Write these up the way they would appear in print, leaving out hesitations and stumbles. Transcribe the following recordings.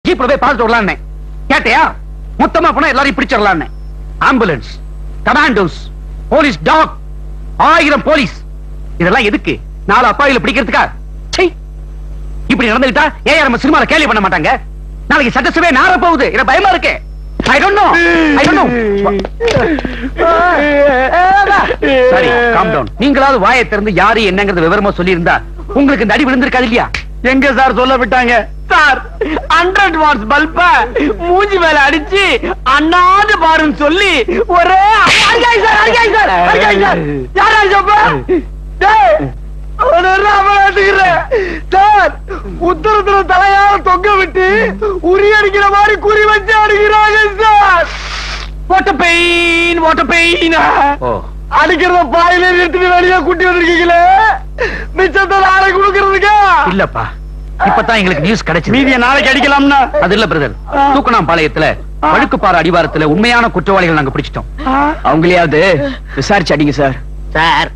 ஜீப்ல போய் பார்த்துட்டு வரலான்னு கேட்டியா? மொத்தமா போனா எல்லாரையும் பிடிச்சிடலான்னு. Ambulance, commandos, police dog, 1000 police. இதெல்லாம் எதுக்கு? 4 அப்பாவில பிடிக்கிறதுக்கா? இப்படி நடந்துகிட்டா ஏன் நம்ம சினிமால கேள்வி பண்ண மாட்டாங்க? நாளைக்கு சட்டசபை நார போகுது. எனக்கு பயமா இருக்கு. I don't know. சரி, calm down. நீங்களாவது வாயை திறந்து யாரு என்னங்கறது விவரமா சொல்லி இருந்தா உங்களுக்கு இந்த அடி விழுந்திருக்காது இல்லையா? எங்க சார் சொல்ல விட்டாங்க சார்? 100 வாட்ஸ் பல்ப மூஞ்சி மேல அடிச்சு அண்ணாந்து பாருன்னு சொல்லி ஒரே உத்தரத்துல தலையால தொங்க விட்டு உரி அடிக்கிற மாதிரி குறி வச்சு அடிக்கிறாங்க சார். வாட்ட பெயின் அடிக்கிறத பாயில நிறுத்திட்டு வெளியே கூட்டி வந்திருக்கீங்களே, மிச்சத்தை நாளை கொடுக்கறதுக்கா? இல்லப்பா, இப்பதான் எங்களுக்கு நியூஸ் கிடைச்சு. மீதிய நாளைக்கு அடிக்கலாம்னா? அது இல்ல பிரதர், தூக்கணாம்பாளையத்துல பழுக்குப்பாறை அடிவாரத்துல உண்மையான குற்றவாளிகள் நாங்க பிடிச்சிட்டோம். அவங்களையாவது விசாரிச்சு அடிங்க சார். சார்,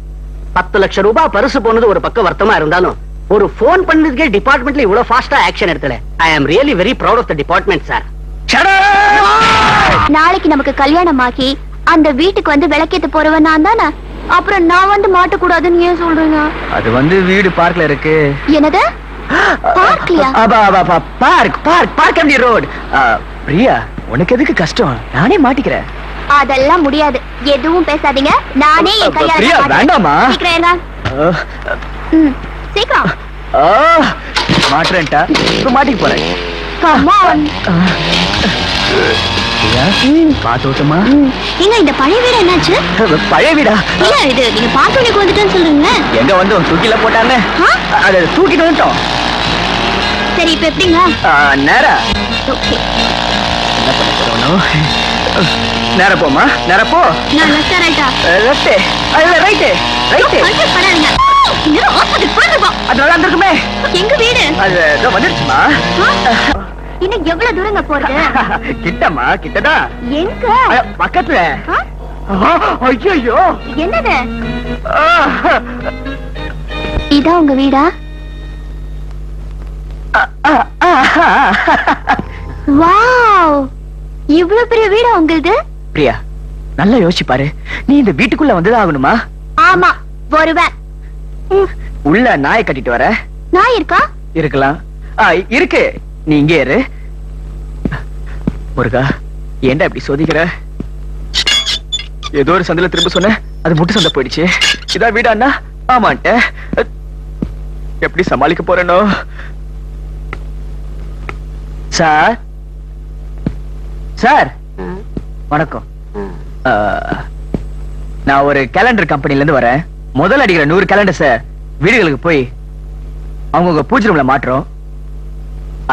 10 லட்சம் ரூபாய் பரிசு போனது ஒரு பக்கம் வருத்தமா இருந்தாலும் ஒரு போன் பண்ணதுக்கே டிபார்ட்மெண்ட்ல இவ்வளவு ஃபாஸ்டா ஆக்ஷன் எடுக்கல. I am really very proud of the department sir. நாளைக்கு நமக்கு கல்யாணம் ஆகி அந்த வீட்டுக்கு வந்து விளக்கேத்து போறவன் நான் தானே. அப்புறம் நான் வந்து மாட்டக்கூடாதுன்னு ஏன் சொல்றீங்க? அது வந்து வீடு பார்க்ல இருக்கு. என்னது பார்க்லையா? Park MD road. பிரியா, உனக்கு எதுக்கு கஷ்டம்? நானே மாட்டிக்கிறேன். அதெல்லாம் முடியாது. எதுவும் பேசாதீங்க. நானே என் கல்யாணம் வேண்டாமா? சீக்கிரம் மாட்டுறேன்டா. இப்ப மாட்டிக்க போறேன். பாத்தோட்டமா? எங்க இந்த பழைய வீடு என்னாச்சு? பழைய வீடா? இல்ல, இது நீங்க பாத்தோன்னே வந்துட்டேன்னு சொல்றீங்க. எங்க வந்து தூக்கில போட்டாங்க, அதை தூக்கிட்டு வந்துட்டோம். சரி, இப்ப எப்படிங்க? நேரா ஓகே. என்ன பண்ண போறோம்? நேரா போமா, நேரா போ. நான் லெஃப்ட் ரைட்டா? லெஃப்ட். இல்ல ரைட். ரைட். கன்ஃபியூஸ் பண்ணாதீங்க. இது ஆப்போசிட் பண்ணுங்க. அது நல்லா இருந்திருக்குமே. எங்க வீடு? அது ஏதோ வந்துருச்சுமா. இன்னும் எவ்வளவு தூரங்க போறது? கிட்டமா, கிட்டதா. எங்க? பக்கத்துல. ஐயோ, என்னது? இதான் உங்க வீடா? வாவ், இவ்வளவு பெரிய வீடா உங்களுது? பிரியா, நல்லா யோசிச்சு பாரு. நீ இந்த வீட்டுக்குள்ள வந்துதான் ஆகணுமா? ஆமா, வருவேன். உள்ள நாயை கட்டிட்டு வர. நாய் இருக்கா? இருக்கலாம். இருக்கு. நீ இங்கே இரு. முருகா, ஏன்டா இப்படி சோதிக்கிற? ஏதோ ஒரு சந்தில திரும்ப சொன்ன, அது முட்டு சந்தை போயிடுச்சு. இதான் வீடா அண்ணா? ஆமான்ட்ட. எப்படி சமாளிக்க போறேனோ? சார், சார் வணக்கம். நான் ஒரு கேலண்டர் கம்பெனில இருந்து வரேன். முதல் அடிக்கிற 100 கேலண்டர் சார் வீடுகளுக்கு போய் அவங்க பூஜை ரூம்ல மாட்டுறோம்.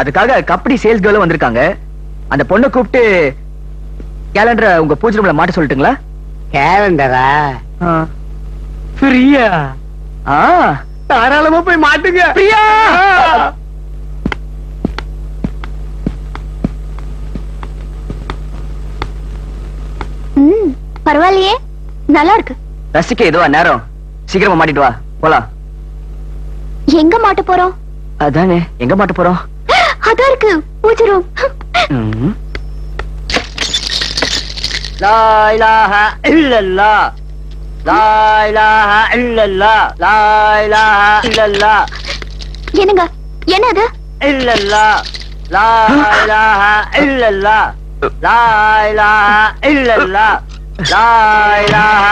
அதுக்காக கம்பெனி சேல்ஸ் கேர்லும் வந்திருக்காங்க. அந்த பொண்ணை கூப்பிட்டு கேலண்டரை உங்க பூஜை ரூம்ல மாட்ட சொல்லட்டுங்களா? கேலண்டரா? பிரியா, தாராளமா போய் மாட்டுங்க. பிரியா, பரவாயில்லையே, நல்லா இருக்கு. ரசிக்க ஏதோ நேரம். சீக்கிரமா மாட்டிட்டு வா, போலாம். எங்க மாட்ட போறோம்? அதானே, எங்க மாட்ட போறோம்? அதான் இருக்கு பூஜை ரூம். லா இலாஹ இல்லல்லாஹ், லா இலாஹ இல்லல்லாஹ், லா இலாஹ இல்லல்லாஹ். என்னங்க, என்னது? இல்லல்லாஹ், லா இலாஹ இல்லல்லாஹ், லா இலாஹ இல்லல்லாஹ், லா இலாஹ.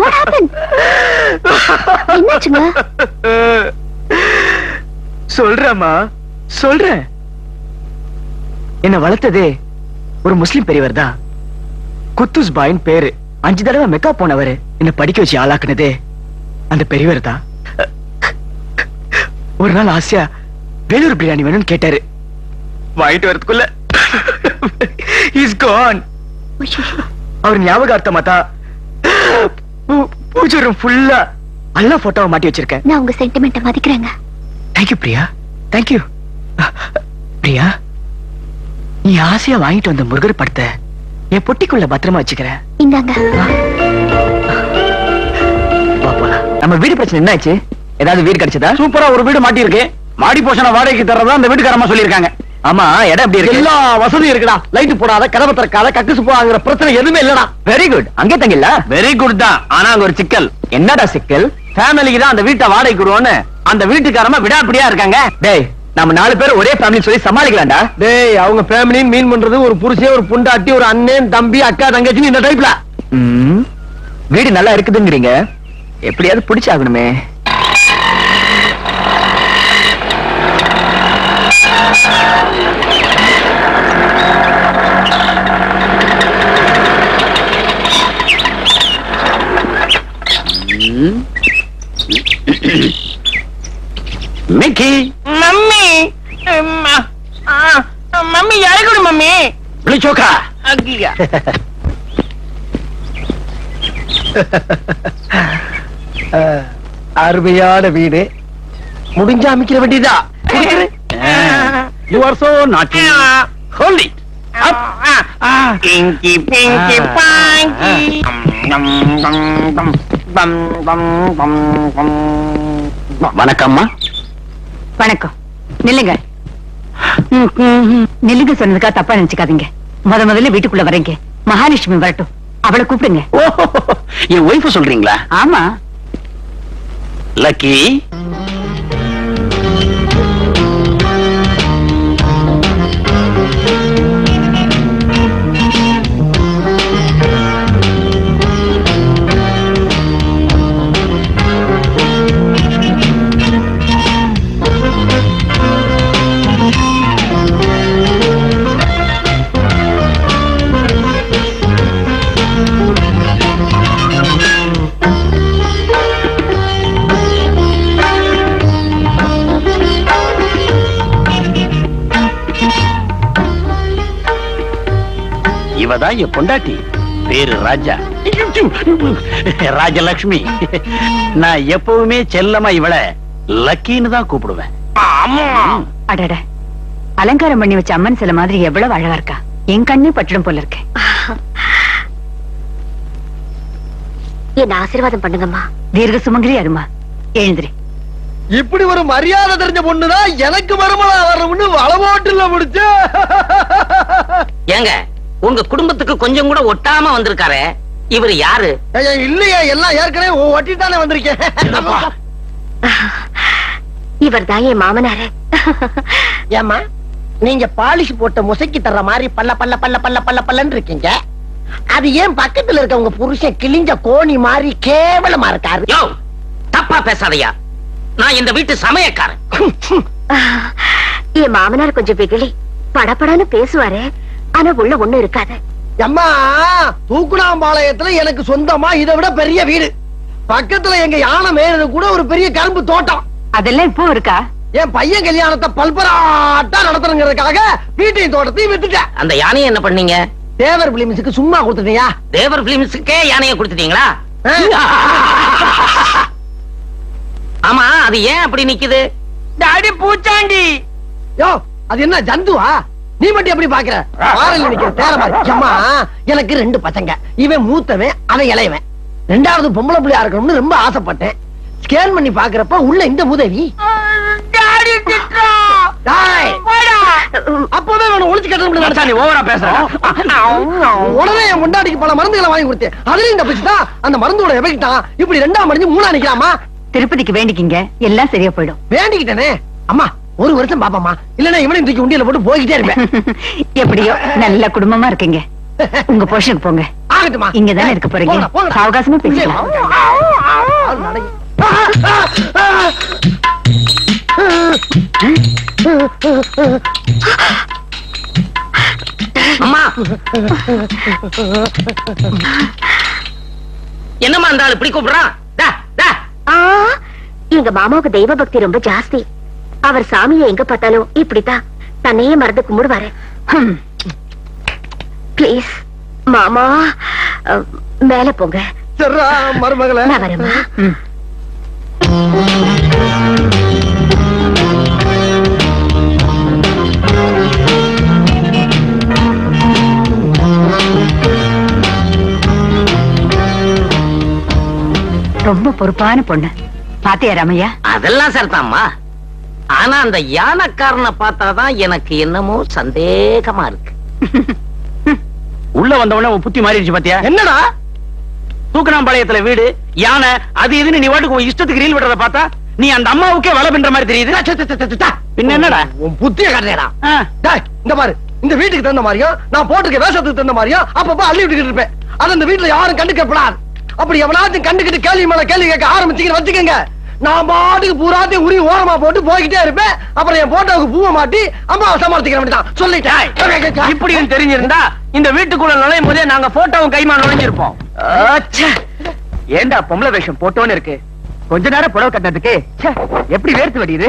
What happened? என்னாச்சுங்க? சொல்றேம்மா, சொல்றேன். என்ன வளர்த்ததே ஒரு முஸ்லிம் பெரியவர் தான். குத்துஸ் பாயின் பேரு. 5 தடவை மெக்கா போனவர். என்ன படிக்க வச்சு ஆளாக்குனதே அந்த பெரியவர் தான். ஒரு நாள் ஆசையா வேலூர் பிரியாணி வேணும்னு கேட்டாரு. வாங்கிட்டு வரதுக்குள்ள he's gone. அவர் ஞாபகார்த்தமா தான் பூஜை ரூம் ஃபுல்லா எல்லா போட்டோவை மாட்டி வச்சிருக்கேன். நான் உங்க சென்டிமெண்ட்டை மதிக்கிறேங்க. Thank you Priya, thank you. பிரியா, நீ ஆசையா வாங்கிட்டு வந்த முருகர் படத்தை என் பொட்டிக்குள்ள பத்திரமா வச்சுக்கிறேன். இந்தாங்க. வா போலாம். நம்ம வீடு பிரச்சனை என்ன ஆச்சு? ஏதாவது வீடு கிடைச்சதா? சூப்பரா ஒரு வீடு மாட்டி இருக்கு. மாடி போஷனை வாடகைக்கு தரதா அந்த வீட்டுக்காரமா சொல்லியிருக்காங்க. ஆமா, இடம் எப்படி இருக்கு? எல்லா வசதியும் இருக்குடா. லைட் போடாத, கதவை திறக்காத, கக்குசு போகிற பிரச்சனை எதுவுமே இல்லடா. Very good. அங்கே தங்கில? வெரி குட் தான். ஆனா அங்க ஒரு சிக்கல். என்னடா சிக்கல்? ஃபேமிலிக்கு தான் அந்த வீட்டை வாடகைக்கு விடுவோன்னு அந்த வீட்டுக்காரமா விடாப்பிடியா இருக்காங்க. டேய், நம்ம 4 பேர் ஒரே ஃபேமிலி சொல்லி சமாளிக்கலாம்டா. டேய், அவங்க ஃபேமிலின்னு மீன் பண்றது ஒரு புருஷன், ஒரு புண்டாட்டி, ஒரு அண்ணன், தம்பி, அக்கா, தங்கச்சி, இந்த டைப்ல. வீடு நல்லா இருக்குதுங்கிறீங்க, எப்படியாவது பிடிச்சாகணுமே. மிக்கி, மம்மி மம்மி யாரு மம்மி பிளிச்சோக்கா. அக்கியா அருமையான வீடு. முடிஞ்சா அமைக்கிற வேண்டியதா. You are so naughty. Hold it. Pinki Pinki பாங்கி வணக்கம்மா. வணக்கம். நில்லுங்க. நில்லுங்க சொன்னதுக்கா தப்பா நினைச்சுக்காதீங்க. முதல்ல வீட்டுக்குள்ள வரீங்க. மகாலட்சுமி வரட்டும், அவளை கூப்பிடுங்க. என் ஒய்ஃப் சொல்றீங்களா? ஆமா. லக்கி, இவதான் என் பொண்டாட்டி. பேரு ராஜா. ராஜலட்சுமி. நான் எப்பவுமே செல்லமா இவள லக்கின்னு தான் கூப்பிடுவேன். அடட, அலங்காரம் பண்ணி வச்ச அம்மன் சில மாதிரி எவ்வளவு அழகா இருக்கா. என் கண்ணே பட்டுடும் போல இருக்கு. என்ன ஆசீர்வாதம் பண்ணுங்கம்மா. தீர்க்க சுமங்கலி அருமா, எழுந்திரி. இப்படி ஒரு மரியாதை தெரிஞ்ச பொண்ணுதான் எனக்கு மருமலா வரணும்னு வளவோட்டுல முடிச்சு. ஏங்க, உங்க குடும்பத்துக்கு கொஞ்சம் கூட ஒட்டாம வந்திருக்காரு. இவர் யாரு? இல்லையே, எல்லாம் ஏற்கனவே ஒட்டிட்டானே வந்திருக்கேன். இவர் தான் என் மாமனாரு. ஏமா, நீங்க பாலிஷ் போட்ட முசைக்கு தர்ற மாதிரி பல்ல பல்ல பல்ல பல்ல பல்ல பல்லன்னு இருக்கீங்க. அது ஏன் பக்கத்துல இருக்க உங்க புருஷன் கிழிஞ்ச கோணி மாதிரி கேவலமா இருக்காரு? யோ, தப்பா பேசாதயா. நான் இந்த வீட்டு சமையக்காரன். என் மாமனார் கொஞ்சம் வெகுளி, படபடன்னு பேசுவாரு. ஆனா உள்ள ஒண்ணு இருக்காது. அம்மா, தூக்குனாம்பாளையத்துல எனக்கு சொந்தமா இதை விட பெரிய வீடு. பக்கத்துல எங்க யானை மேயது கூட ஒரு பெரிய கரும்பு தோட்டம். அதெல்லாம் இப்போ இருக்கா? என் பையன் கல்யாணத்தை பல்பராட்டா நடத்துறதுக்காக வீட்டையும் தோட்டத்தையும் வித்துட்டேன். அந்த யானையை என்ன பண்ணீங்க? தேவர் பிலிம்ஸுக்கு சும்மா கொடுத்துட்டியா? தேவர் பிலிம்ஸுக்கே யானையை கொடுத்துட்டீங்களா? ஆமா, அது ஏன் அப்படி நிக்குது? டாடி பூச்சாண்டி. யோ, அது என்ன ஜந்துவா? நீ மட்டும் எப்படி பாக்குற? வாரல்ல நிக்கிற தேர மாதிரி. அம்மா, எனக்கு 2 பசங்க. இவன் மூத்தவன், அவன் இளையவன். 2வது பொம்பளை பிள்ளையா இருக்கணும்னு ரொம்ப ஆசைப்பட்டேன். ஸ்கேன் பண்ணி பாக்குறப்ப உள்ள இந்த உதவி. அப்பவே ஒழிச்சு கட்ட நீ ஓவரா பேசுற. உடனே என் முண்டாடிக்கு பல மருந்துகளை வாங்கி கொடுத்தேன். அதுலயும் தப்பிச்சுதான் அந்த மருந்தோட எவகிட்டான். இப்படி 2ஆம் மடிஞ்சு 3ஆ நிக்கலாமா? திருப்பதிக்கு வேண்டிக்கிங்க, எல்லாம் சரியா போயிடும். வேண்டிக்கிட்டேனே. அம்மா, 1 வருஷம் பாப்பாமா, இல்லன்னா இவனையும் தூக்கி உண்டியல போட்டு போய்கிட்டே இருப்பேன். எப்படியோ நல்ல குடும்பமா இருக்கீங்க. உங்க போஷனுக்கு போங்க. ஆகட்டுமா? இங்கதானே இருக்க போறீங்க. அவகாசமா பேசலாம். அம்மா, என்னம்மா அந்த ஆளு இப்படி கூப்பிடுறான்? எங்க மாமாவுக்கு தெய்வ பக்தி ரொம்ப ஜாஸ்தி. அவர் சாமியை எங்க பார்த்தாலும் இப்படித்தான் தன்னையே மறந்து கும்பிடுவாரு. பிளீஸ் மாமா, மேல போங்க. சரிடா மருமகளே, நான் வரேம்மா. ரொம்ப பொறுப்பான பொண்ணு. பாத்தியா ராமையா? அதெல்லாம் சரிதாம்மா. ஆனா அந்த யானைக்காரனை பார்த்தாதான் எனக்கு என்னமோ சந்தேகமா இருக்கு. உள்ள வந்தவன உன் புத்தி மாறிடுச்சு பாத்தியா? என்னடா தூக்கணாம்பாளையத்துல வீடு, யானை, அது இதுன்னு நீ வாட்டுக்கு உன் இஷ்டத்துக்கு ரீல் விடுறத பார்த்தா நீ அந்த அம்மாவுக்கே வலை பின்ற மாதிரி தெரியுது. பின்ன என்னடா உன் புத்திய காட்டுறா. ஆ. டேய் இந்த பாரு, இந்த வீட்டுக்கு தகுந்த மாதிரியும் நான் போட்டிருக்க வேஷத்துக்கு தகுந்த மாதிரியும் அப்பப்ப அள்ளி விட்டுக்கிட்டு இருப்பேன். அது அந்த வீட்டுல யாரும் கண்டுக்கப்படாது. அப்படி எவனாச்சும் கண்டுக்கிட்டு கேள்வி மேல கேள்வி கேட்க ஆரம்பிச்சீங்கன்னு வச்சுக்கோங்க, நான் பாட்டுக்கு பூராத்தையும் உரி ஓரமா போட்டு போய்கிட்டே இருப்பேன். அப்புறம் என் போட்டோவுக்கு பூவை மாட்டி அம்மாவை சமாளிக்கிற வேண்டியதான். சொல்லிட்டேன். இப்படின்னு தெரிஞ்சிருந்தா இந்த வீட்டுக்குள்ள நுழையும் போதே நாங்க போட்டோவும் கைமா நுழைஞ்சிருப்போம். ஏண்டா பொம்பளை வேஷம் போட்டோன்னு இருக்கு, கொஞ்ச நேரம் புடவை கட்டினதுக்கு எப்படி வேர்த்து வடியுது.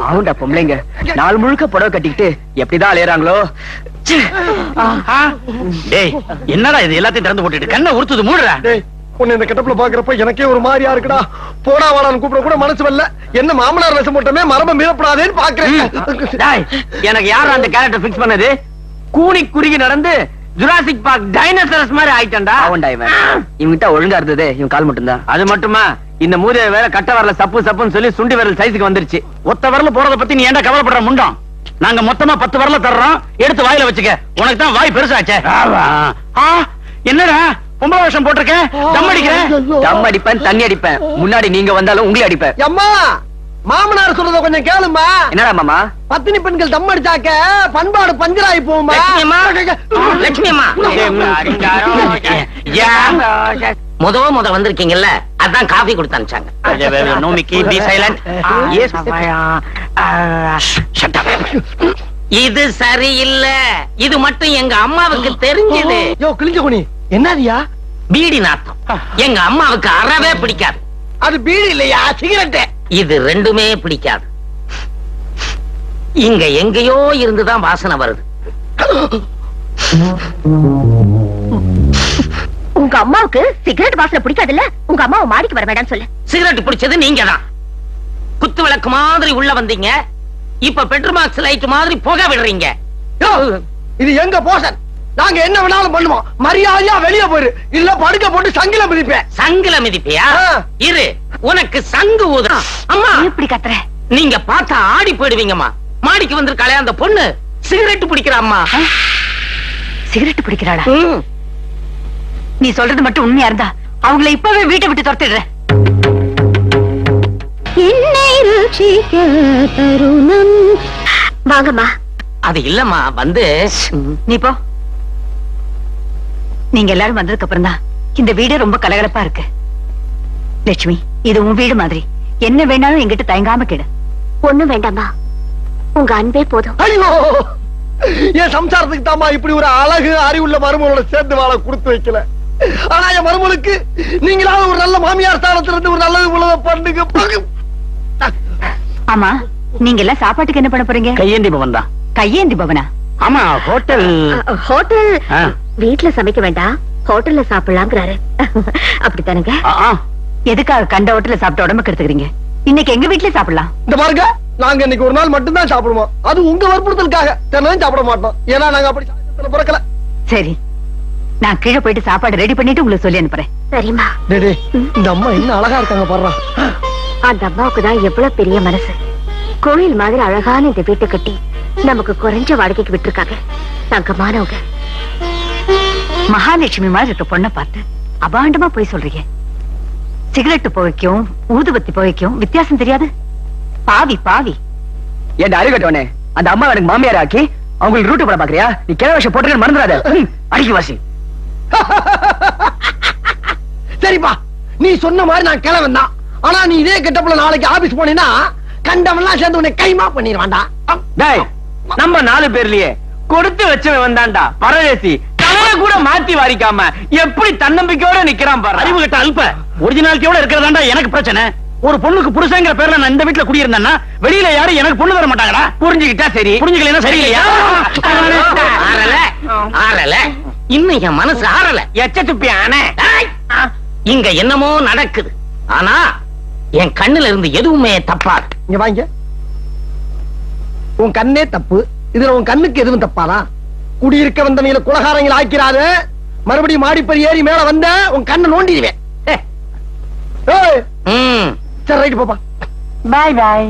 ஆவுண்டா பொம்பளைங்க நாள் முழுக்க புடவை கட்டிக்கிட்டு எப்படிதான் அலையறாங்களோ. டேய் என்னடா இது எல்லாத்தையும் திறந்து போட்டுட்டு கண்ணை உறுத்துது, மூடுறா. உன்னை இந்த கெட்டப்புல பாக்குறப்ப எனக்கே ஒரு மாதிரியா இருக்குடா. போடா வாடான்னு கூப்பிட கூட மனசு வரல. என்ன மாமனார் வேஷம் போட்டமே மரபம் மீறப்படாதேன்னு பாக்குறேன். டேய் எனக்கு யாரும் அந்த கேரக்டர் பிக்ஸ் பண்ணது? கூனி குறுகி நடந்து ஜுராசிக் பார்க் டைனோசரஸ் மாதிரி ஆயிட்டேன்டா. ஆவுண்டா இவன் இவங்கிட்ட ஒழுங்கா இருந்தது இவன் கால் மட்டும்தான். அது மட்டுமா, இந்த மூதைய வேற கட்ட வரல சப்பு சப்புன்னு சொல்லி சுண்டி விரல் சைஸுக்கு வந்துருச்சு. ஒத்த வரல போறத பத்தி நீ ஏன்டா கவலைப்படுற முண்டம்? நாங்க மொத்தமா 10 வரல தர்றோம், எடுத்து வாயில வச்சுக்க. உனக்கு தான் வாய் பெருசாச்சே. என்னடா பொம்பளை வேஷம் போட்டிருக்க? தம் அடிக்கிறேன். தம் அடிப்பேன், தண்ணி அடிப்பேன். முன்னாடி நீங்க வந்தாலும் உங்களை அடிப்பேன். அம்மா மாமனார் சொல்றத கொஞ்சம் கேளுமா. என்னடா மாமா? பத்தினி பெண்கள் தம் அடிச்சாக்க பண்பாடு பஞ்சராயி போகுமா? லட்சுமி அம்மா முத வந்திருக்கீங்கல்ல, அதான் காபி கொடுத்து அனுப்பிச்சாங்க. நோமிக்கி பி சைலண்ட். இது சரியில்லை. இது மட்டும் எங்க அம்மாவுக்கு தெரிஞ்சது. யோ கிழிஞ்ச குனி என்னதியா? பீடி நாத்தம் எங்க அம்மாவுக்கு அறவே பிடிக்காது. அது பீடி இல்லையா, சிகரெட். இது ரெண்டுமே பிடிக்காது. இங்க எங்கேயோ இருந்துதான் வாசனை வருது. உங்க அம்மாவுக்கு சிகரெட் வாசனை பிடிக்காதுல்ல? உங்க அம்மாவை மாடிக்கு வர வேண்டாம்னு சொல்லு. சிகரெட் பிடிச்சது நீங்க தான். குத்து விளக்கு மாதிரி உள்ள வந்தீங்க, இப்ப பெட்ரோமாக்ஸ் லைட் மாதிரி புகை விடுறீங்க. இது எங்க போஷன், நாங்க என்ன வேணாலும் பண்ணுவோம். மரியாதையா வெளியே போயிரு, இல்ல படுக்க போட்டு சங்கில மிதிப்பேன். சங்கில மிதிப்பியா? இரு உனக்கு சங்கு ஊதுறா. அம்மா இப்படி கத்துற? நீங்க பார்த்தா ஆடி போயிடுவீங்கம்மா. மாடிக்கு வந்திருக்காளே அந்த பொண்ணு சிகரெட் பிடிக்கிறா. அம்மா சிகரெட் பிடிக்கிறாளா? நீ சொல்றது மட்டும் உண்மையா இருந்தா அவங்களை இப்பவே வீட்டை விட்டு துரத்திடுற. வாங்கம்மா. அது இல்லம்மா, வந்து நீ போ. நீங்க எல்லாரும் வந்ததுக்கு அப்புறம் தான் இந்த வீடு ரொம்ப கலகலப்பா இருக்கு. லட்சுமி, இது உன் வீடு மாதிரி. என்ன வேணாலும் எங்கிட்ட தயங்காம கேடு. ஒண்ணும் வேண்டாமா, உங்க அன்பே போதும். ஐயோ, என் சம்சாரத்துக்கு தாமா இப்படி ஒரு அழகு அறிவுள்ள மருமகளோட சேர்ந்து வாழ கொடுத்து வைக்கல. ஆனா என் மருமகளுக்கு நீங்களாவது ஒரு நல்ல மாமியார் ஸ்தானத்துல இருந்து ஒரு நல்லது உலக பண்ணுங்க. ஆமா, நீங்க எல்லாம் சாப்பாட்டுக்கு என்ன பண்ண போறீங்க? கையேந்தி பவன் தான். கையேந்தி பவனா? ஆமா, ஹோட்டல். ஹோட்டல் வீட்டுல சமைக்க வேண்டாம், ஹோட்டல்ல சாப்பிடலாங்கிறாரு. அப்படித்தானுங்க? எதுக்காக கண்ட ஹோட்டல்ல சாப்பிட்ட உடம்பு கெடுத்துக்கிறீங்க? இன்னைக்கு எங்க வீட்டுல சாப்பிடலாம். இந்த பாருங்க, நாங்க இன்னைக்கு ஒரு நாள் மட்டும் தான் சாப்பிடுவோம். அது உங்க வற்புறுத்தலுக்காக. தினம் சாப்பிட மாட்டோம், ஏன்னா நாங்க அப்படி சாப்பிடல பிறக்கல. சரி, நான் கீழே போயிட்டு சாப்பாடு ரெடி பண்ணிட்டு உங்களுக்கு சொல்லி அனுப்புறேன். சரிம்மா. இந்த அம்மா என்ன அழகா இருக்காங்க பாருடா. அந்த அம்மாவுக்கு தான் எவ்வளவு பெரிய மனசு. கோயில் மாதிரி அழகான இந்த வீட்டை கட்டி நமக்கு குறைஞ்ச வாடகைக்கு விட்டுருக்காங்க. தங்கமானவங்க. மகாலட்சுமி மாதிரி இருக்க பொண்ணை பார்த்து அபாண்டமா போய் சொல்றீங்க. சிகரெட் புகைக்கும் ஊதுபத்தி புகைக்கும் வித்தியாசம் தெரியாது? பாவி பாவி. ஏன் அறிகட்டவனே, அந்த அம்மா எனக்கு மாமியார் ஆக்கி அவங்களுக்கு ரூட்டு போட பாக்குறியா? நீ கிழ வருஷம் போட்டு மறந்துடாத. அடிக்கி வாசி. சரிப்பா, நீ சொன்ன மாதிரி நான் கிளவன் தான். ஆனா நீ இதே கெட்டப்புல நாளைக்கு ஆபீஸ் போனீங்கன்னா கண்டவெல்லாம் சேர்ந்து உன்னை கைமா பண்ணிடுவான்டா. நம்ம 4 பேர்லயே கொடுத்து வச்சவன் வந்தான்டா பரதேசி. தலையை கூட மாத்தி வாரிக்காம எப்படி தன்னம்பிக்கையோட நிக்கிறான் பாரு. அறிவு கிட்ட அல்ப ஒரிஜினாலிட்டியோட இருக்கிறதாண்டா எனக்கு பிரச்சனை. ஒரு பொண்ணுக்கு புருஷங்கிற பேர்ல நான் இந்த வீட்டுல குடியிருந்தேன்னா வெளியில யாரும் எனக்கு பொண்ணு தர மாட்டாங்கடா. புரிஞ்சுக்கிட்டா சரி, புரிஞ்சுக்கலைன்னா சரியில்லையா? ஆறல இன்னும் என் மனசு ஆறல. எச்சத்துப்பியான இங்க என்னமோ நடக்குது. ஆனா என் கண்ணுல இருந்து எதுவுமே தப்பாது. இங்க வாங்க. உன் கண்ணே தப்பு, இதுல உன் கண்ணுக்கு எதுவும் தப்பாதா? குடியிருக்க வந்தவங்கள குலகாரங்களை ஆக்கிறாரு. மறுபடியும் மாடிப்படி ஏறி மேல வந்த உன் கண்ணை நோண்டிடுவேன். சரி ரைட் பாப்பா. பாய் பாய்.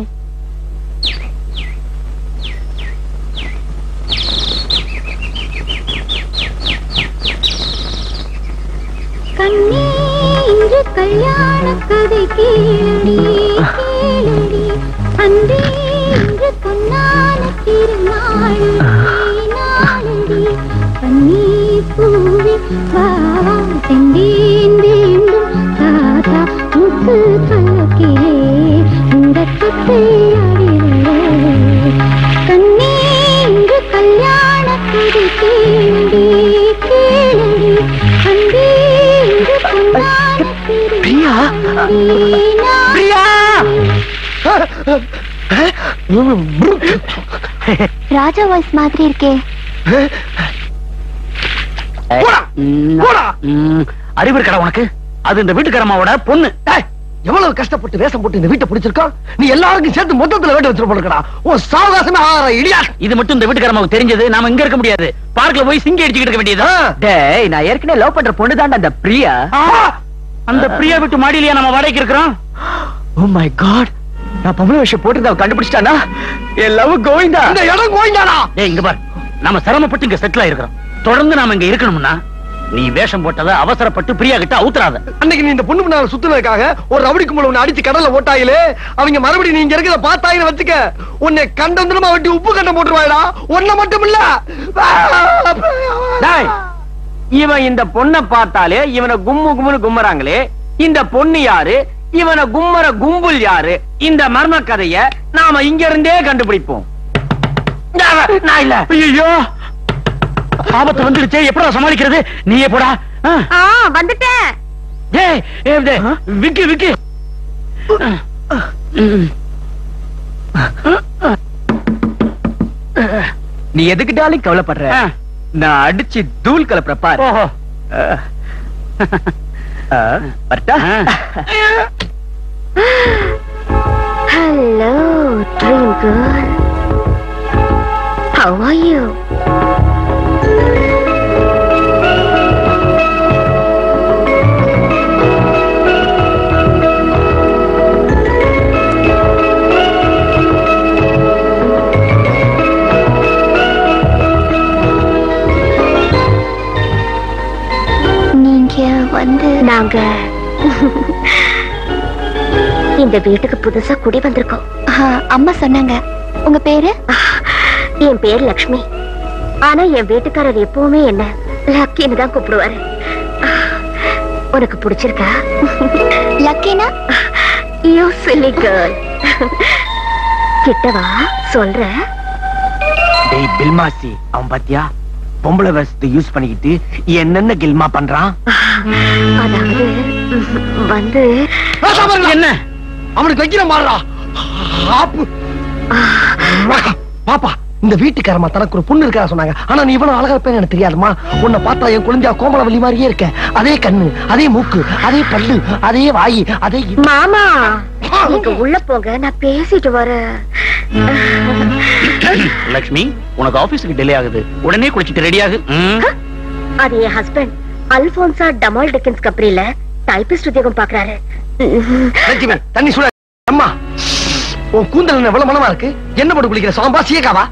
கண்ணே இன்று கல்யாண கதை கேளடி கேளடி அன்றே இன்று பொன்னான திருநாளடி நாளடி கண்ணே பூவே வாவா செந்தேன் வேண்டும் தாத்தா முத்து பல்லக்கிலே இந்த கத்தை அடிவரே கண்ணே இன்று கல்யாண கதை கேளடி கேளடி அன்றே பிரியா பிரியா ராஜா வாய்ஸ் மாதிரி இருக்கே. அறிவு இருக்கடா உனக்கு? அது இந்த வீட்டுக்காரமாவோட பொண்ணு. எவ்வளவு கஷ்டப்பட்டு வேஷம் போட்டு இந்த வீட்டை பிடிச்சிருக்கோம். நீ எல்லாருக்கும் சேர்த்து மொத்தத்துல வீட்டை வச்சிருப்பா. ஓ சாவகாசமே இடியா. இது மட்டும் இந்த வீட்டுக்காரமாவுக்கு தெரிஞ்சது நாம இங்க இருக்க முடியாது. பார்க்ல போய் சிங்கி அடிச்சுக்கிட்டு இருக்க வேண்டியது. டேய், நான் ஏற்கனவே லவ் பண்ற பொண்ணு தான் அந்த பிரியா. அந்த பிரியா வீட்டு மாடியிலயா நம்ம வாடகைக்கு இருக்கிறோம்? ஓ மை காட், நான் பொம்பளை விஷயம் போட்டு கண்டுபிடிச்சிட்டானா? என் லவ் கோவிந்தா. இந்த இடம் கோவிந்தானா? டேய் இங்க பாரு, நாம சிரமப்பட்டு இங்க செட்டில் ஆயிருக்கிறோம். தொடர்ந்து நாம இங்க இருக்கணும்னா நீ வேஷம் போட்டத அவசரப்பட்டு பிரியா கிட்ட அவுத்துறாத. அன்னைக்கு நீ இந்த பொண்ணு முன்னால சுத்துனதுக்காக ஒரு ரவுடி கும்பல உன்னை அடிச்சு கடல்ல ஓட்டாயிலே, அவங்க மறுபடியும் நீ இங்க இருக்கிறத பார்த்தாயின்னு வச்சுக்க, உன்னை கண்டந்திரமா வெட்டி உப்பு கண்டம் போட்டுருவாடா. ஒன்ன மட்டும் இல்ல, இவன் இந்த பொண்ணை பார்த்தாலே இவனை கும்மு கும்முன்னு கும்மறாங்களே, இந்த பொண்ணு யாரு, இவனை கும்மற கும்பல் யாரு, இந்த மர்ம கதைய நாம இங்க இருந்தே கண்டுபிடிப்போம். நான் இல்ல. ஐயோ, ஆபத்து வந்துடுச்சே, எப்படா சமாளிக்கிறது? நீயே போடா. வந்துட்டேன். விக்கி விக்கி, நீ எதுக்கிட்டாலும் கவலைப்படுற, நான் அடிச்சு தூள் கலப்புற பாரு. வரட்டா? Hello, dream girl. How are you? நாங்க இந்த வீட்டுக்கு புதுசா குடி வந்திருக்கோம். அம்மா சொன்னாங்க. உங்க பேரு? என் பேர் லக்ஷ்மி. ஆனா என் வீட்டுக்காரர் எப்பவுமே என்ன லக்கின்னு தான் கூப்பிடுவாரு. உனக்கு பிடிச்சிருக்கா? லக்கினா? You silly girl. கிட்டவா சொல்ற. டேய் பில்மாசி, அவன் பாத்தியா பொம்பளை வேஷத்தை யூஸ் பண்ணிக்கிட்டு என்னென்ன கில்மா பண்றான்? அதாவது வந்து என்ன அவனுக்கு வைக்கிற மாறா பாப்பா. இந்த வீட்டுக்காரமா தனக்கு ஒரு பொண்ணு இருக்கா சொன்னாங்க. ஆனா நீ இவ்வளவு அழகா இருப்பேன்னு எனக்கு தெரியாதுமா. உன்னை பார்த்தா என் குழந்தையா கோமலவல்லி மாதிரியே இருக்க. அதே கண்ணு, அதே மூக்கு, அதே பல்லு, அதே வாயி, அதே மாமா. நீங்க உள்ள போங்க, நான் பேசிட்டு வரேன். லக்ஷ்மி, உனக்கு ஆபீஸ்க்கு டிலே ஆகுது, உடனே குளிச்சிட்டு ரெடி ஆகு. அது என் ஹஸ்பண்ட் அல்போன்சா டமால் டிக்கன்ஸ் கம்பெனில டைபிஸ்ட் உத்தியோகம் பாக்குறாரு. தண்ணி சுட. அம்மா, உன் கூந்தல் எவ்வளவு மனமா இருக்கு. என்ன போட்டு குளிக்கிற? சாம்பா சீக்காவா?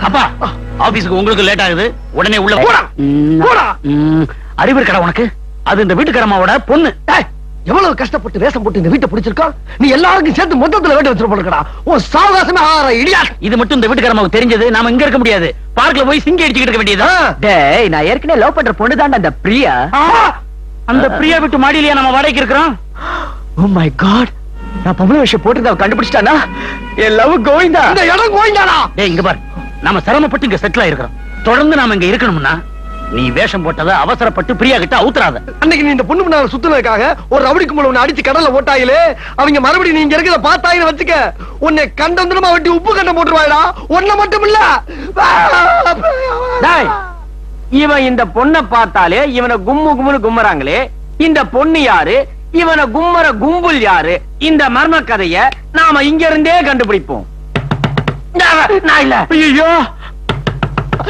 அப்பா, ஆபீஸ்க்கு உங்களுக்கு லேட் ஆகுது, உடனே உள்ள போடா. போடா. அறிவு இருக்கடா உனக்கு? அது இந்த வீட்டுக்காரமாவோட பொண்ணு. எவ்வளவு கஷ்டப்பட்டு வேஷம் போட்டு இந்த வீட்டை பிடிச்சிருக்கோம். நீ எல்லாருக்கும் சேர்த்து மொத்தத்துல வீட்டை வச்சிருப்பா. ஓ சாவகாசமே இடியா. இது மட்டும் இந்த வீட்டுக்காரமாவுக்கு தெரிஞ்சது நாம இங்க இருக்க முடியாது. பார்க்ல போய் சிங்கி அடிச்சுக்கிட்டு இருக்க வேண்டியது. டேய், நான் ஏற்கனவே லவ் பண்ற பொண்ணு தான் அந்த பிரியா. அந்த பிரியா வீட்டு மாடியிலயா நம்ம வாடகைக்கு இருக்கிறோம்? ஓ மை காட், நான் பொம்பளை விஷயம் போட்டு கண்டுபிடிச்சிட்டானா? என் லவ் கோவிந்தா. இந்த இடம் கோவிந்தானா? டேய் இங்க பாரு, நாம சிரமப்பட்டு இங்க செட்டில் ஆயிருக்கிறோம். தொடர்ந்து நாம இங்க இருக்கணும்னா நீ வேஷம் போட்டத அவசரப்பட்டு பிரியா கிட்ட அவுத்துறாத. அன்னைக்கு நீ இந்த பொண்ணு முன்னால சுத்துனதுக்காக ஒரு ரவுடி கும்பல உன்னை அடிச்சு கடல்ல ஓட்டாயிலே, அவங்க மறுபடியும் நீ இங்க இருக்கிறத பார்த்தாயின்னு வச்சுக்க, உன்னை கண்டந்திரமா வெட்டி உப்பு கண்டம் போட்டுருவாடா. ஒன்ன மட்டும் இல்ல, இவன் இந்த பொண்ணை பார்த்தாலே இவனை கும்மு கும்முன்னு கும்மறாங்களே, இந்த பொண்ணு யாரு, இவனை கும்மற கும்பல் யாரு, இந்த மர்ம கதைய நாம இங்க இருந்தே கண்டுபிடிப்போம். நான் இல்ல. ஐயோ,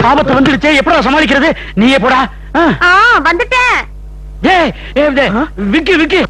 ஆபத்து வந்துடுச்சே, எப்படா சமாளிக்கிறது? நீயே போடா. வந்துட்டேன். விக்கி விக்கி.